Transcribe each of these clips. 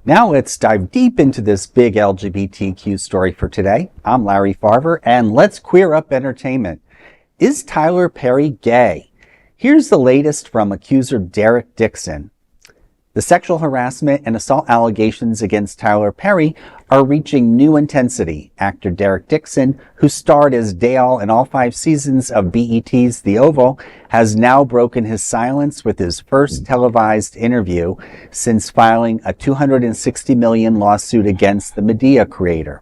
Now let's dive deep into this big LGBTQ story for today. I'm Larry Farver, and let's queer up entertainment. Is Tyler Perry gay? Here's the latest from accuser Derek Dixon. The sexual harassment and assault allegations against Tyler Perry are reaching new intensity. Actor Derek Dixon, who starred as Dale in all 5 seasons of BET's The Oval, has now broken his silence with his first televised interview since filing a $260 million lawsuit against the Madea creator.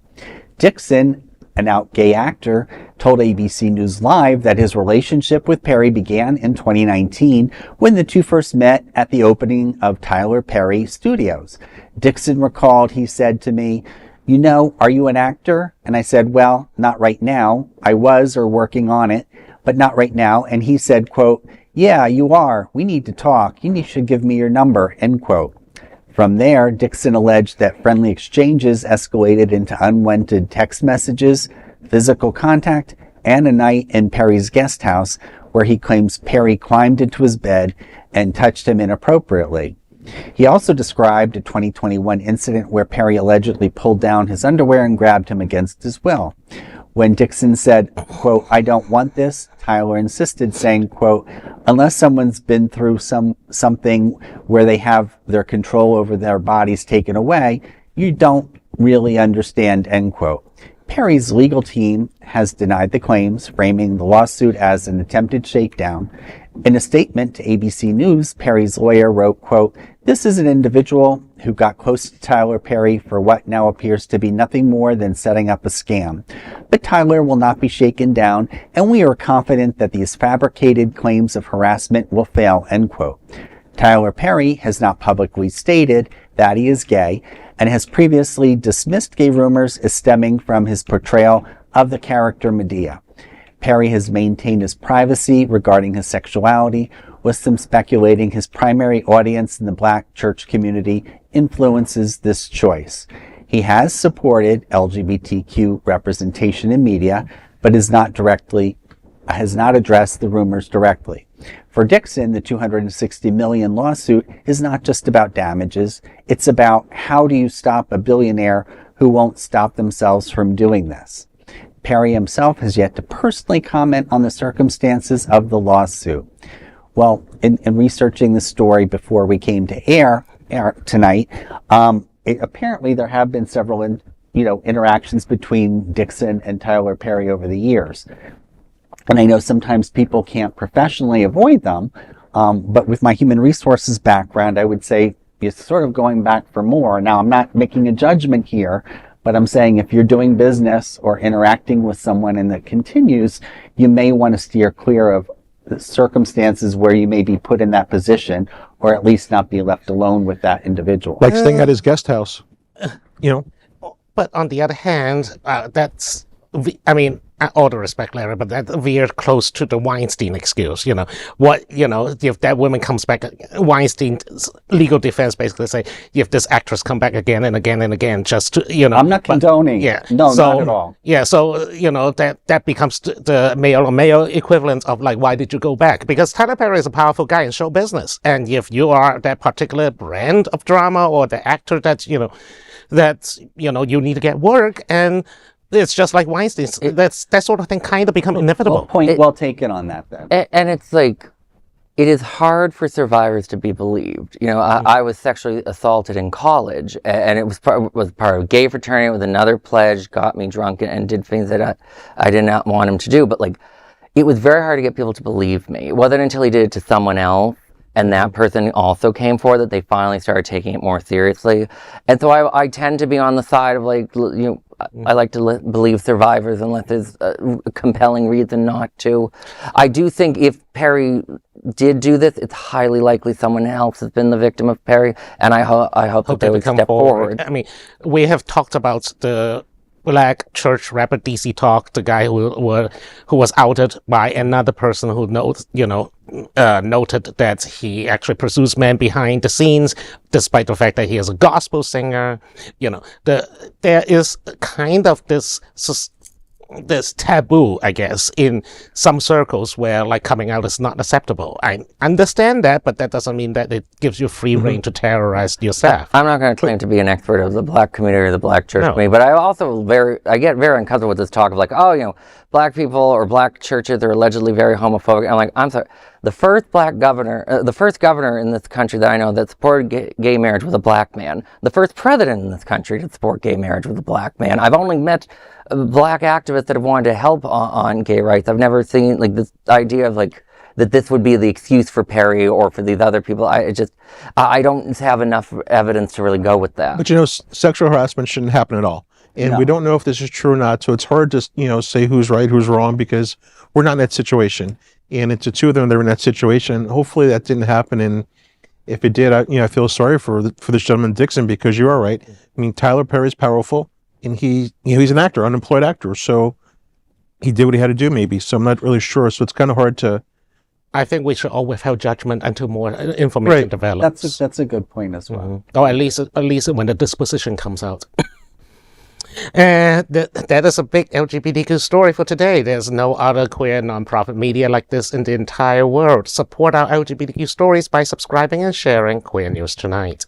Dixon, an out gay actor, told ABC News Live that his relationship with Perry began in 2019 when the two first met at the opening of Tyler Perry Studios. Dixon recalled he said to me, "You know, are you an actor?" And I said, "Well, not right now. I was or working on it, but not right now." And he said, quote, "Yeah, you are. We need to talk. You should give me your number," end quote. From there, Dixon alleged that friendly exchanges escalated into unwanted text messages, physical contact, and a night in Perry's guest house where he claims Perry climbed into his bed and touched him inappropriately. He also described a 2021 incident where Perry allegedly pulled down his underwear and grabbed him against his will. When Dixon said, quote, "I don't want this," Tyler insisted, saying, quote, "Unless someone's been through something where they have their control over their bodies taken away, you don't really understand," end quote. Perry's legal team has denied the claims, framing the lawsuit as an attempted shakedown. In a statement to ABC News, Perry's lawyer wrote, quote, "This is an individual who got close to Tyler Perry for what now appears to be nothing more than setting up a scam. But Tyler will not be shaken down, and we are confident that these fabricated claims of harassment will fail," end quote. Tyler Perry has not publicly stated that he is gay and has previously dismissed gay rumors as stemming from his portrayal of the character Madea. Perry has maintained his privacy regarding his sexuality, with some speculating his primary audience in the Black church community influences this choice. He has supported LGBTQ representation in media, but has not addressed the rumors directly. For Dixon, the $260 million lawsuit is not just about damages. It's about how do you stop a billionaire who won't stop themselves from doing this. Perry himself has yet to personally comment on the circumstances of the lawsuit. Well, in researching the story before we came to air tonight, apparently there have been several interactions between Dixon and Tyler Perry over the years. And I know sometimes people can't professionally avoid them, but with my human resources background, I would say it's sort of going back for more. Now, I'm not making a judgment here, but I'm saying if you're doing business or interacting with someone and that continues, you may want to steer clear of the circumstances where you may be put in that position, or at least not be left alone with that individual. Like staying at his guest house. But on the other hand, that's, I mean, all the respect, Larry, but that veered close to the Weinstein excuse. If that woman comes back, Weinstein's legal defense basically say, if this actress come back again and again and again, just to, I'm not condoning. Yeah. No, not at all. Yeah. So, that becomes the male equivalent of like, why did you go back? Because Tyler Perry is a powerful guy in show business. And if you are that particular brand of drama or the actor that, you need to get work, and it's just like Weinstein. That sort of thing kind of become inevitable. Point well taken on that then. And it's like, it is hard for survivors to be believed. I was sexually assaulted in college, and it was part of a gay fraternity with another pledge, got me drunk and did things that I did not want him to do. But like, it was very hard to get people to believe me. It wasn't until he did it to someone else, and that person also came forward, that they finally started taking it more seriously. And so I tend to be on the side of like, I like to believe survivors unless there's a compelling reason not to. I do think if Perry did do this, it's highly likely someone else has been the victim of Perry, and I hope that they would step forward. I mean, we have talked about the Black church rapper DC Talk, the guy who was outed by another person who noted that he actually pursues men behind the scenes, despite the fact that he is a gospel singer. There is kind of this this taboo, I guess, in some circles where like coming out is not acceptable. I understand that, but that doesn't mean that it gives you free rein to terrorize yourself. I'm not going to claim to be an expert of the black community or the black church community, but I get very uncomfortable with this talk of like, oh, black people or black churches are allegedly very homophobic. I'm like, I'm sorry. The first governor in this country that I know that supported gay marriage was a black man. The first president in this country to support gay marriage was a black man. I've only met black activists that have wanted to help on gay rights. I've never seen like this idea of like that this would be the excuse for Perry or for these other people. I don't have enough evidence to really go with that. But sexual harassment shouldn't happen at all. And we don't know if this is true or not, so it's hard to say who's right, who's wrong, because we're not in that situation. And it's the two of them that are in that situation. Hopefully that didn't happen, and if it did, I feel sorry for this gentleman Dixon, because you are right. I mean, Tyler Perry's powerful, and he's an actor, unemployed actor, so he did what he had to do, maybe. So I'm not really sure. So it's kind of hard to. I think we should all withhold judgment until more information develops. That's a good point as well. Or at least when the disposition comes out. And that is a big LGBTQ story for today. There's no other queer nonprofit media like this in the entire world. Support our LGBTQ stories by subscribing and sharing Queer News Tonight.